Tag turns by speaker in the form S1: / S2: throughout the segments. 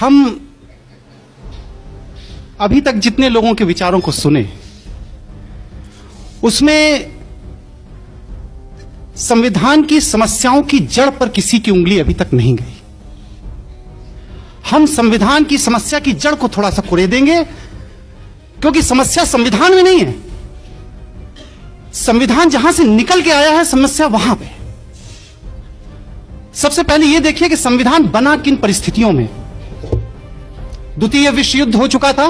S1: हम अभी तक जितने लोगों के विचारों को सुने उसमें संविधान की समस्याओं की जड़ पर किसी की उंगली अभी तक नहीं गई। हम संविधान की समस्या की जड़ को थोड़ा सा कुरेदेंगे, क्योंकि समस्या संविधान में नहीं है। संविधान जहां से निकल के आया है, समस्या वहां पे। सबसे पहले यह देखिए कि संविधान बना किन परिस्थितियों में। द्वितीय विश्व युद्ध हो चुका था,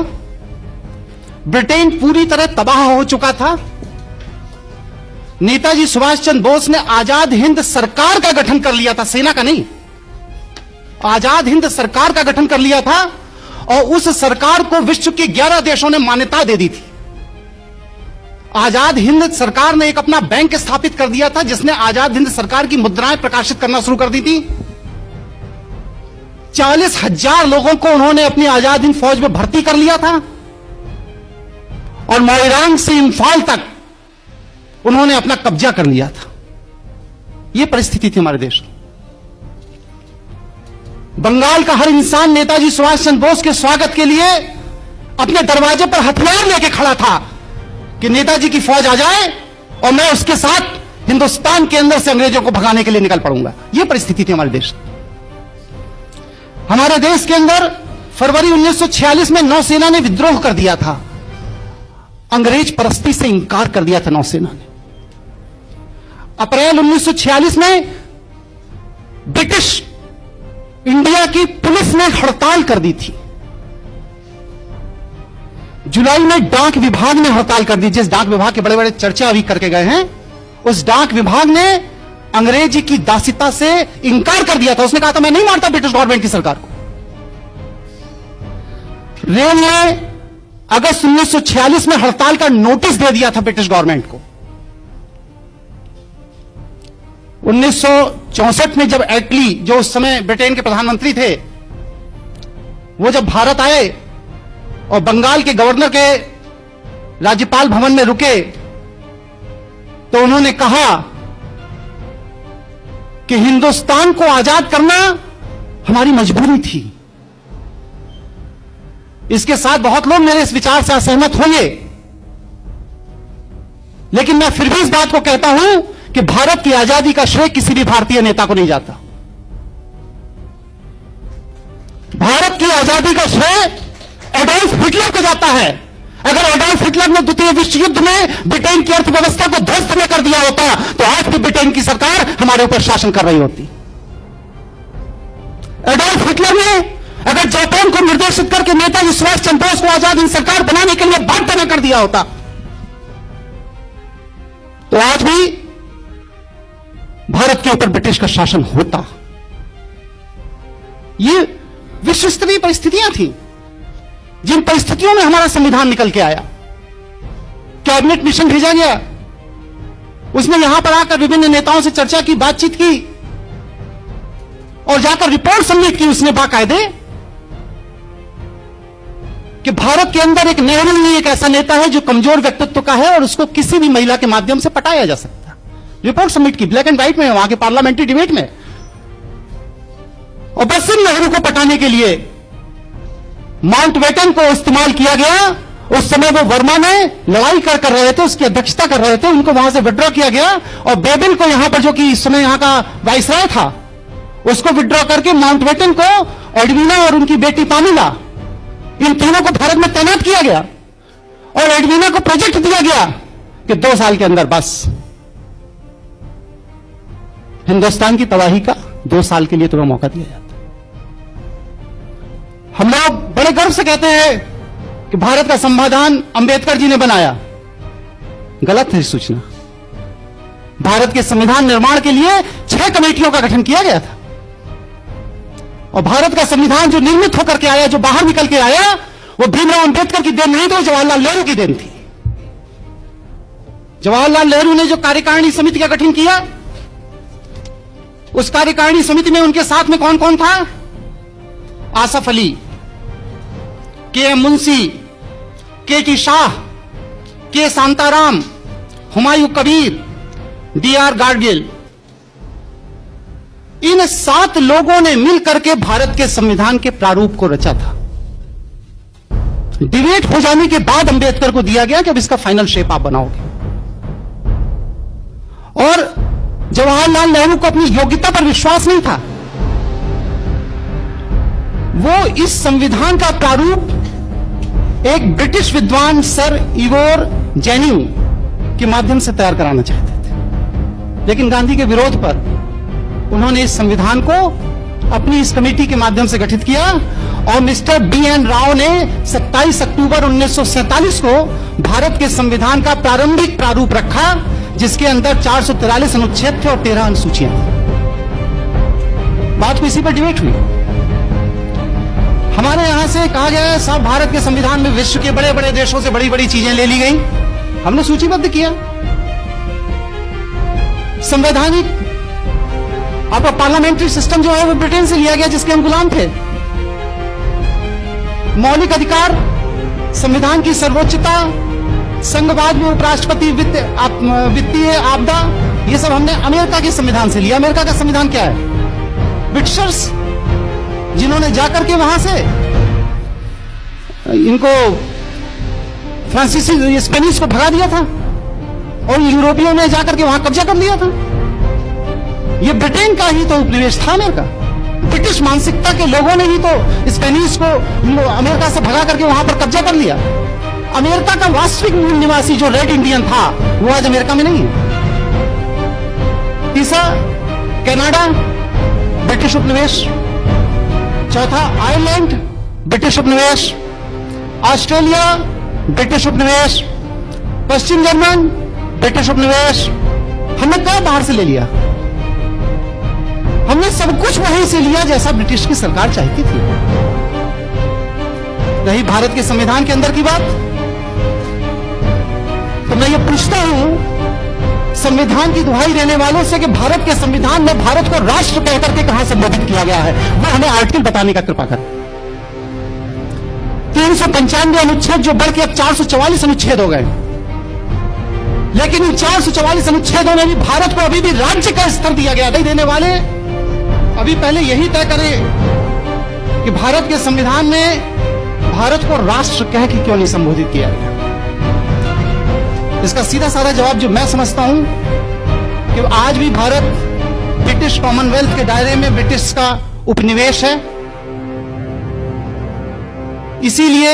S1: ब्रिटेन पूरी तरह तबाह हो चुका था। नेताजी सुभाष चंद्र बोस ने आजाद हिंद सरकार का गठन कर लिया था, सेना का नहीं, आजाद हिंद सरकार का गठन कर लिया था, और उस सरकार को विश्व के 11 देशों ने मान्यता दे दी थी। आजाद हिंद सरकार ने एक अपना बैंक स्थापित कर दिया था, जिसने आजाद हिंद सरकार की मुद्राएं प्रकाशित करना शुरू कर दी थी। 40,000 लोगों को उन्होंने अपनी आजाद हिंद फौज में भर्ती कर लिया था, और मोइरांग से इंफाल तक उन्होंने अपना कब्जा कर लिया था। यह परिस्थिति थी हमारे देश में। बंगाल का हर इंसान नेताजी सुभाष चंद्र बोस के स्वागत के लिए अपने दरवाजे पर हथियार लेके खड़ा था कि नेताजी की फौज आ जाए और मैं उसके साथ हिंदुस्तान के अंदर से अंग्रेजों को भगाने के लिए निकल पड़ूंगा। यह परिस्थिति थी हमारे देश। हमारे देश के अंदर फरवरी 1946 में नौसेना ने विद्रोह कर दिया था। अंग्रेज परस्ती से इंकार कर दिया था नौसेना ने। अप्रैल 1946 में ब्रिटिश इंडिया की पुलिस ने हड़ताल कर दी थी। जुलाई में डाक विभाग ने हड़ताल कर दी। जिस डाक विभाग के बड़े बड़े चर्चा अभी करके गए हैं, उस डाक विभाग ने अंग्रेजी की दासिता से इंकार कर दिया था। उसने कहा था मैं नहीं मानता ब्रिटिश गवर्नमेंट की सरकार को। रेल ने अगस्त 1946 में हड़ताल का नोटिस दे दिया था ब्रिटिश गवर्नमेंट को। 1964 में जब एटली, जो उस समय ब्रिटेन के प्रधानमंत्री थे, वो जब भारत आए और बंगाल के गवर्नर के राज्यपाल भवन में रुके, तो उन्होंने कहा कि हिंदुस्तान को आजाद करना हमारी मजबूरी थी। इसके साथ बहुत लोग मेरे इस विचार से असहमत होंगे, लेकिन मैं फिर भी इस बात को कहता हूं कि भारत की आजादी का श्रेय किसी भी भारतीय नेता को नहीं जाता। भारत की आजादी का श्रेय एडोल्फ हिटलर को जाता है। अगर एडोल्फ हिटलर ने द्वितीय विश्व युद्ध में ब्रिटेन की अर्थव्यवस्था को ध्वस्त न कर दिया होता, तो आज भी ब्रिटेन की सरकार हमारे ऊपर शासन कर रही होती। एडोल्फ हिटलर ने अगर जापान को निर्देशित करके नेताजी सुभाष चंद्र बोस को आजाद हिंद सरकार बनाने के लिए बाध्य न कर दिया होता, तो आज भी भारत के ऊपर ब्रिटिश का शासन होता। ये विश्व स्तरीय परिस्थितियां थी, जिन परिस्थितियों में हमारा संविधान निकल के आया। कैबिनेट मिशन भेजा गया, उसने यहां पर आकर विभिन्न नेताओं से चर्चा की, बातचीत की, और जाकर रिपोर्ट सबमिट की उसने बाकायदे कि भारत के अंदर एक नेहरू ही एक ऐसा नेता है जो कमजोर व्यक्तित्व का है और उसको किसी भी महिला के माध्यम से पटाया जा सकता है। रिपोर्ट सबमिट की, ब्लैक एंड व्हाइट में, वहां के पार्लियामेंट्री डिबेट में। और बस नेहरू को पटाने के लिए माउंटबेटन को इस्तेमाल किया गया। उस समय वो वर्मा ने लड़ाई कर रहे थे, उसकी अध्यक्षता कर रहे थे, उनको वहां से विड्रॉ किया गया। और बेबिल को यहां पर, जो कि इस समय यहां का वाइसराय था, उसको विड्रॉ करके माउंटबेटन को, एडविना और उनकी बेटी पामिला, इन तीनों को भारत में तैनात किया गया। और एडविना को प्रोजेक्ट दिया गया कि 2 साल के अंदर बस हिंदुस्तान की तबाही का 2 साल के लिए तुम्हें मौका दिया जाता। हम लोग बड़े गर्व से कहते हैं कि भारत का संविधान अंबेडकर जी ने बनाया। गलत है सूचना। भारत के संविधान निर्माण के लिए 6 कमेटियों का गठन किया गया था, और भारत का संविधान जो निर्मित होकर के आया, जो बाहर निकल के आया, वो भीमराव अंबेडकर की देन नहीं थी, जवाहरलाल नेहरू की देन थी। जवाहरलाल नेहरू ने जो कार्यकारिणी समिति का गठन किया, उस कार्यकारिणी समिति में उनके साथ में कौन कौन था? आसफ अली, के एम मुंशी, के टी शाह, के शांताराम, हुमायूं कबीर, डी आर गाडगिल। इन 7 लोगों ने मिलकर के भारत के संविधान के प्रारूप को रचा था। डिबेट हो जाने के बाद अंबेडकर को दिया गया कि अब इसका फाइनल शेप आप बनाओगे। और जवाहरलाल नेहरू को अपनी योग्यता पर विश्वास नहीं था। वो इस संविधान का प्रारूप एक ब्रिटिश विद्वान सर इवोर जेनिंग के माध्यम से तैयार कराना चाहते थे, लेकिन गांधी के विरोध पर उन्होंने इस संविधान को अपनी इस कमेटी के माध्यम से गठित किया और मिस्टर B.N. राव ने 27 अक्टूबर 1947 को भारत के संविधान का प्रारंभिक प्रारूप रखा, जिसके अंदर 443 अनुच्छेद थे और 13 अनुसूचियां थी। बात को इसी पर डिबेट हुई। हमारे यहां से कहा गया साहब भारत के संविधान में विश्व के बड़े बड़े देशों से बड़ी बड़ी चीजें ले ली गई। हमने सूचीबद्ध किया। संवैधानिक आपका पार्लियामेंट्री सिस्टम जो है वो ब्रिटेन से लिया गया, जिसके हम गुलाम थे। मौलिक अधिकार, संविधान की सर्वोच्चता, संघवाद में उपराष्ट्रपति, वित्तीय आपदा, ये सब हमने अमेरिका के संविधान से लिया। अमेरिका का संविधान क्या है? ब्रिटिशर्स जिन्होंने जाकर के वहां से इनको फ्रांसीसी स्पेनिश को भगा दिया था और यूरोपियों ने जाकर के वहां कब्जा कर लिया था। ये ब्रिटेन का ही तो उपनिवेश था अमेरिका। ब्रिटिश मानसिकता के लोगों ने ही तो स्पेनिश को अमेरिका से भगा करके वहां पर कब्जा कर लिया। अमेरिका का वास्तविक मूल निवासी जो रेड इंडियन था वो आज अमेरिका में नहीं है। तीसरा, कनाडा ब्रिटिश उपनिवेश। चौथा, आयरलैंड ब्रिटिश उपनिवेश। ऑस्ट्रेलिया ब्रिटिश उपनिवेश। पश्चिम जर्मन ब्रिटिश उपनिवेश। हमने क्या बाहर से ले लिया? हमने सब कुछ वहीं से लिया जैसा ब्रिटिश की सरकार चाहती थी। रही भारत के संविधान के अंदर की बात, तो मैं ये पूछता हूं संविधान की दुहाई देने वालों से कि भारत के संविधान में भारत को राष्ट्र कहकर के कहां संबोधित किया गया है? वह हमें आर्टिकल बताने का कृपा कर। 395 अनुच्छेद जो बढ़ के अब 444 अनुच्छेद हो गए, लेकिन इन 444 अनुच्छेदों में भी भारत को अभी भी राज्य का स्तर दिया गया। नहीं देने वाले अभी पहले यही तय करें कि भारत के संविधान में भारत को राष्ट्र कह के क्यों नहीं संबोधित किया गया। इसका सीधा साधा जवाब जो मैं समझता हूं कि आज भी भारत ब्रिटिश कॉमनवेल्थ के दायरे में ब्रिटिश का उपनिवेश है। इसीलिए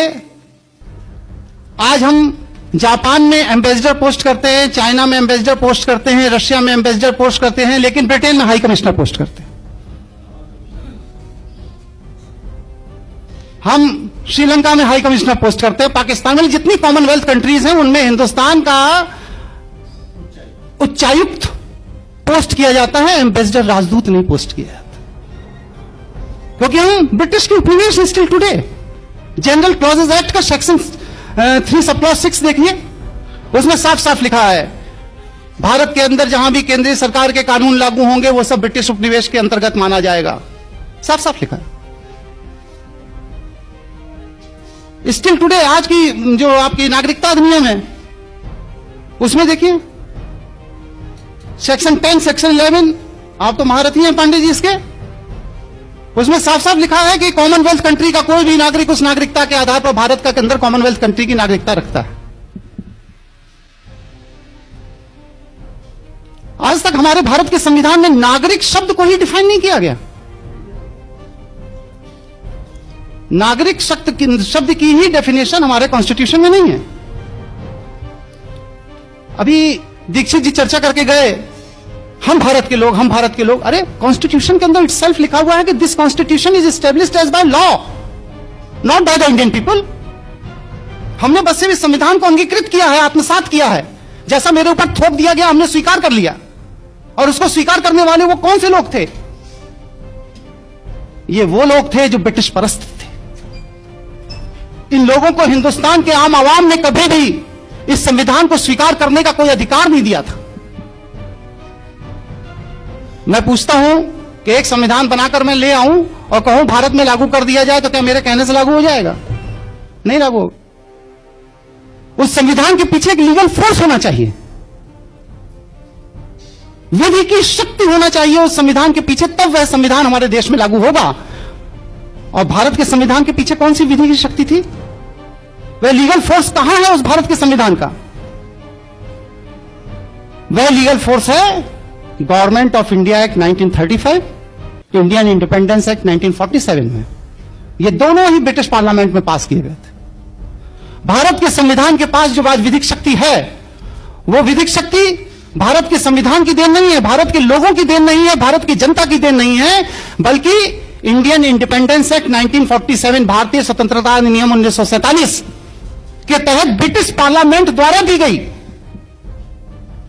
S1: आज हम जापान में एम्बेसडर पोस्ट करते हैं, चाइना में एम्बेसडर पोस्ट करते हैं, रशिया में एम्बेसडर पोस्ट करते हैं, लेकिन ब्रिटेन में हाई कमिश्नर पोस्ट करते हैं। हम श्रीलंका में हाई कमिश्नर पोस्ट करते हैं। पाकिस्तान में जितनी कॉमनवेल्थ कंट्रीज हैं उनमें हिंदुस्तान का उच्चायुक्त पोस्ट किया जाता है, एम्बेसडर राजदूत नहीं पोस्ट किया जाता, क्योंकि हम ब्रिटिश के उपनिवेश still today. General clauses act का सेक्शन 3(6) देखिए, उसमें साफ साफ लिखा है भारत के अंदर जहां भी केंद्रीय सरकार के कानून लागू होंगे वो सब ब्रिटिश उपनिवेश के अंतर्गत माना जाएगा। साफ साफ लिखा है। स्टिल टुडे आज की जो आपकी नागरिकता अधिनियम है उसमें देखिए सेक्शन 10, सेक्शन 11, आप तो महारथी हैं पांडे जी इसके, उसमें साफ साफ लिखा है कि कॉमनवेल्थ कंट्री का कोई भी नागरिक उस नागरिकता के आधार पर भारत का अंदर कॉमनवेल्थ कंट्री की नागरिकता रखता है। आज तक हमारे भारत के संविधान में नागरिक शब्द को ही डिफाइन नहीं किया गया। नागरिक शब्द की ही डेफिनेशन हमारे कॉन्स्टिट्यूशन में नहीं है। अभी दीक्षित जी चर्चा करके गए, हम भारत के लोग, हम भारत के लोग। अरे कॉन्स्टिट्यूशन के अंदर इटसेल्फ लिखा हुआ है कि this constitution is established as by law, not by the Indian people. हमने बस सिर्फ इस संविधान को अंगीकृत किया है, आत्मसात किया है। जैसा मेरे ऊपर थोप दिया गया हमने स्वीकार कर लिया। और उसको स्वीकार करने वाले वो कौन से लोग थे? ये वो लोग थे जो ब्रिटिश परस्त थे। इन लोगों को हिंदुस्तान के आम आवाम ने कभी भी इस संविधान को स्वीकार करने का कोई अधिकार नहीं दिया था। मैं पूछता हूं कि एक संविधान बनाकर मैं ले आऊं और कहूं भारत में लागू कर दिया जाए तो क्या मेरे कहने से लागू हो जाएगा? नहीं लागू होगा। उस संविधान के पीछे एक लीगल फोर्स होना चाहिए। विधि की शक्ति होना चाहिए उस संविधान के पीछे, तब वह संविधान हमारे देश में लागू होगा। और भारत के संविधान के पीछे कौन सी विधि की शक्ति थी? वह लीगल फोर्स कहां है उस भारत के संविधान का? वह लीगल फोर्स है government of India act 1935, Indian independence act 1947 में। ये दोनों ही ब्रिटिश पार्लियामेंट में पास किए गए थे। भारत के संविधान के पास जो आज विधिक शक्ति है, वो विधिक शक्ति भारत के संविधान की देन नहीं है, भारत के लोगों की देन नहीं है, भारत की जनता की देन नहीं है, बल्कि इंडियन इंडिपेंडेंस एक्ट 1947, भारतीय स्वतंत्रता अधिनियम 1947 के तहत ब्रिटिश पार्लियामेंट द्वारा दी गई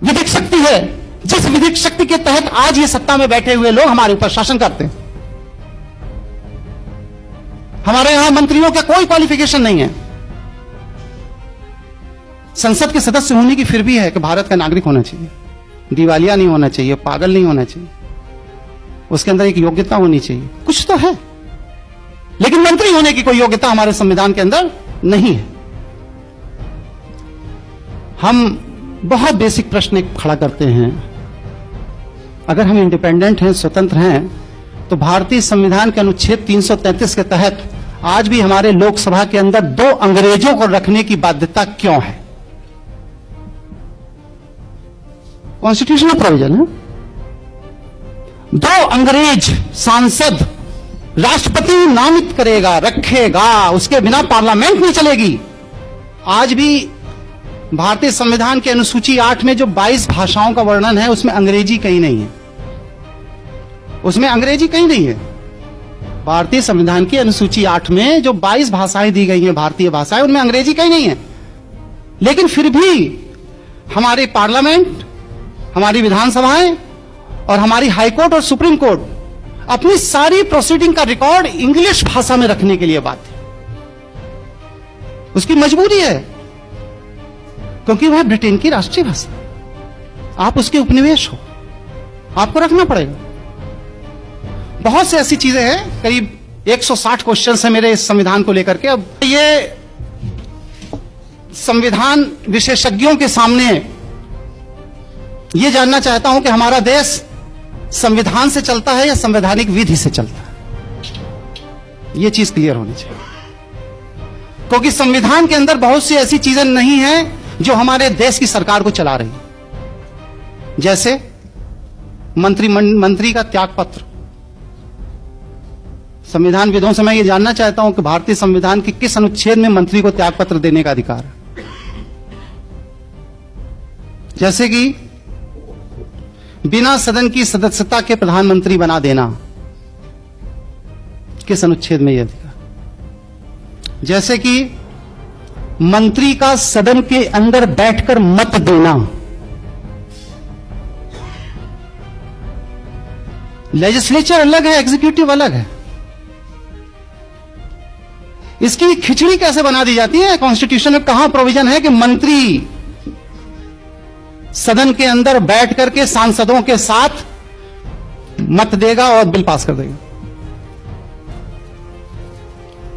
S1: विधिक शक्ति है, जिस विधिक शक्ति के तहत आज ये सत्ता में बैठे हुए लोग हमारे ऊपर शासन करते हैं। हमारे यहां मंत्रियों का कोई क्वालिफिकेशन नहीं है, संसद के सदस्य होने की फिर भी है कि भारत का नागरिक होना चाहिए, दिवालिया नहीं होना चाहिए, पागल नहीं होना चाहिए, उसके अंदर एक योग्यता होनी चाहिए, कुछ तो है, लेकिन मंत्री होने की कोई योग्यता हमारे संविधान के अंदर नहीं है। हम बहुत बेसिक प्रश्न एक खड़ा करते हैं, अगर हम इंडिपेंडेंट हैं, स्वतंत्र हैं, तो भारतीय संविधान के अनुच्छेद 333 के तहत आज भी हमारे लोकसभा के अंदर 2 अंग्रेजों को रखने की बाध्यता क्यों है? कॉन्स्टिट्यूशनल प्रोविजन है। 2 अंग्रेज सांसद राष्ट्रपति नामित करेगा, रखेगा, उसके बिना पार्लियामेंट नहीं चलेगी। आज भी भारतीय संविधान के अनुसूची 8 में जो 22 भाषाओं का वर्णन है, उसमें अंग्रेजी कहीं नहीं है, उसमें अंग्रेजी कहीं नहीं है। भारतीय संविधान की अनुसूची 8 में जो 22 भाषाएं दी गई हैं, भारतीय भाषाएं, उनमें अंग्रेजी कहीं नहीं है। लेकिन फिर भी हमारे पार्लियामेंट, हमारी विधानसभाएं और हमारी हाईकोर्ट और सुप्रीम कोर्ट अपनी सारी प्रोसीडिंग का रिकॉर्ड इंग्लिश भाषा में रखने के लिए बाध्य है। उसकी मजबूरी है, क्योंकि वह ब्रिटेन की राष्ट्रीय भाषा, आप उसके उपनिवेश हो, आपको रखना पड़ेगा। बहुत से ऐसी चीजें हैं, करीब 160 क्वेश्चन है मेरे इस संविधान को लेकर के। अब ये संविधान विशेषज्ञों के सामने ये जानना चाहता हूं कि हमारा देश संविधान से चलता है या संवैधानिक विधि से चलता है, ये चीज क्लियर होनी चाहिए। क्योंकि संविधान के अंदर बहुत सी ऐसी चीजें नहीं हैं जो हमारे देश की सरकार को चला रही है, जैसे मंत्री का त्याग पत्र। संविधान विदों से मैं ये जानना चाहता हूं कि भारतीय संविधान के किस अनुच्छेद में मंत्री को त्याग पत्र देने का अधिकार है? जैसे कि बिना सदन की सदस्यता के प्रधानमंत्री बना देना, किस अनुच्छेद में यह अधिकार? जैसे कि मंत्री का सदन के अंदर बैठकर मत देना। लेजिस्लेचर अलग है, एग्जीक्यूटिव अलग है, इसकी खिचड़ी कैसे बना दी जाती है? कॉन्स्टिट्यूशन में कहां प्रोविजन है कि मंत्री सदन के अंदर बैठ करके सांसदों के साथ मत देगा और बिल पास कर देगा?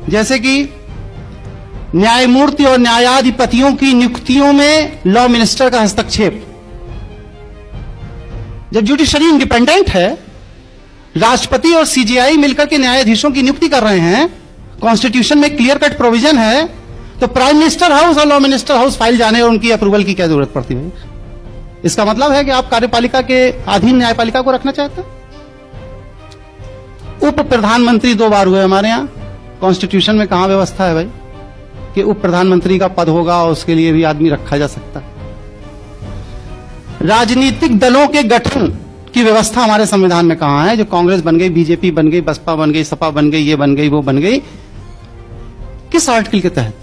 S1: जैसे कि न्यायमूर्ति और न्यायाधिपतियों की नियुक्तियों में लॉ मिनिस्टर का हस्तक्षेप। जब जुडिशरी इंडिपेंडेंट है, राष्ट्रपति और सीजीआई मिलकर के न्यायाधीशों की नियुक्ति कर रहे हैं, कॉन्स्टिट्यूशन में क्लियर कट प्रोविजन है, तो प्राइम मिनिस्टर हाउस और लॉ मिनिस्टर हाउस फाइल जाने और उनकी अप्रूवल की क्या जरूरत पड़ती है? इसका मतलब है कि आप कार्यपालिका के अधीन न्यायपालिका को रखना चाहते हैं। उप प्रधानमंत्री 2 बार हुए हमारे यहां, कॉन्स्टिट्यूशन में कहां व्यवस्था है भाई कि उप प्रधानमंत्री का पद होगा और उसके लिए भी आदमी रखा जा सकता है? राजनीतिक दलों के गठन की व्यवस्था हमारे संविधान में कहां है? जो कांग्रेस बन गई, बीजेपी बन गई, बसपा बन गई, सपा बन गई, ये बन गई, वो बन गई, किस आर्टिकल के तहत?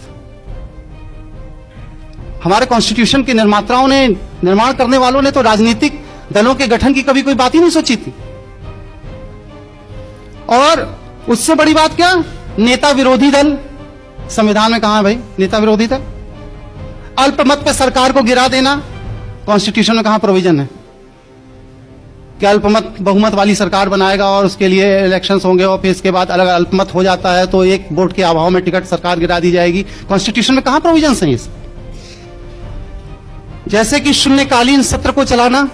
S1: हमारे कॉन्स्टिट्यूशन के निर्माताओं ने, निर्माण करने वालों ने तो राजनीतिक दलों के गठन की कभी कोई बात ही नहीं सोची थी। और उससे बड़ी बात क्या, नेता विरोधी दल संविधान में कहां है भाई? नेता विरोधी दल, अल्पमत पे सरकार को गिरा देना, कॉन्स्टिट्यूशन में कहां प्रोविजन है कि अल्पमत बहुमत वाली सरकार बनाएगा और उसके लिए इलेक्शंस होंगे और फिर इसके बाद अलग अल्पमत हो जाता है तो एक वोट के अभाव में टिकट सरकार गिरा दी जाएगी? कॉन्स्टिट्यूशन में कहां प्रोविजन है इस? जैसे कि शून्यकालीन सत्र को चलाना,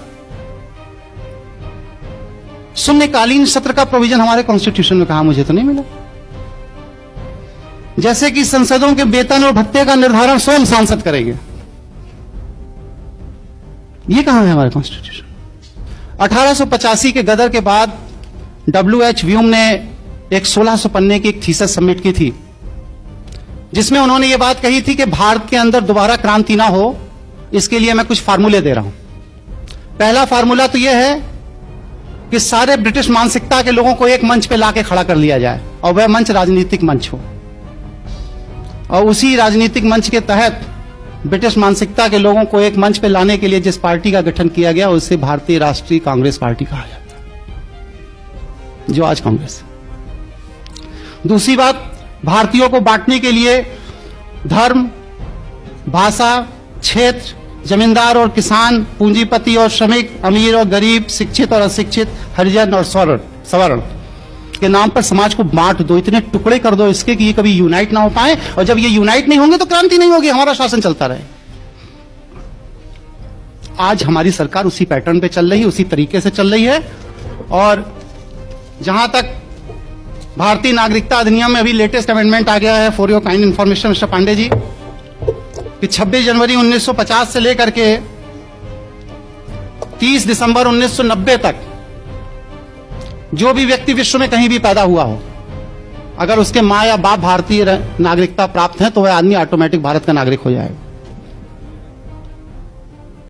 S1: शून्यकालीन सत्र का प्रोविजन हमारे कॉन्स्टिट्यूशन में कहा, मुझे तो नहीं मिला। जैसे कि संसदों के वेतन और भत्ते का निर्धारण स्वयं सांसद करेंगे, ये कहां है हमारे कॉन्स्टिट्यूशन। 1885 के गदर के बाद W.H. व्यूम ने एक 1600 पन्ने की एक थीसिस सबमिट की थी, जिसमें उन्होंने ये बात कही थी कि भारत के अंदर दोबारा क्रांति ना हो, इसके लिए मैं कुछ फार्मूले दे रहा हूं। पहला फार्मूला तो यह है कि सारे ब्रिटिश मानसिकता के लोगों को एक मंच पे लाके खड़ा कर लिया जाए, और वह मंच राजनीतिक मंच हो, और उसी राजनीतिक मंच के तहत ब्रिटिश मानसिकता के लोगों को एक मंच पे लाने के लिए जिस पार्टी का गठन किया गया उसे भारतीय राष्ट्रीय कांग्रेस पार्टी कहा जाता है, जो आज कांग्रेस है। दूसरी बात, भारतीयों को बांटने के लिए धर्म, भाषा, क्षेत्र, जमींदार और किसान, पूंजीपति और श्रमिक, अमीर और गरीब, शिक्षित और अशिक्षित, हरिजन और सवर्ण के नाम पर समाज को बांट दो, इतने टुकड़े कर दो इसके कि ये कभी यूनाइट ना हो पाए, और जब ये यूनाइट नहीं होंगे तो क्रांति नहीं होगी, हमारा शासन चलता रहे। आज हमारी सरकार उसी पैटर्न पे चल रही है, उसी तरीके से चल रही है। और जहां तक भारतीय नागरिकता अधिनियम में अभी लेटेस्ट अमेंडमेंट आ गया है, for your kind information mister Pandey ji, कि 26 जनवरी 1950 से लेकर के 30 दिसंबर 1990 तक जो भी व्यक्ति विश्व में कहीं भी पैदा हुआ हो, अगर उसके मां या बाप भारतीय नागरिकता प्राप्त है तो वह आदमी ऑटोमेटिक भारत का नागरिक हो जाएगा।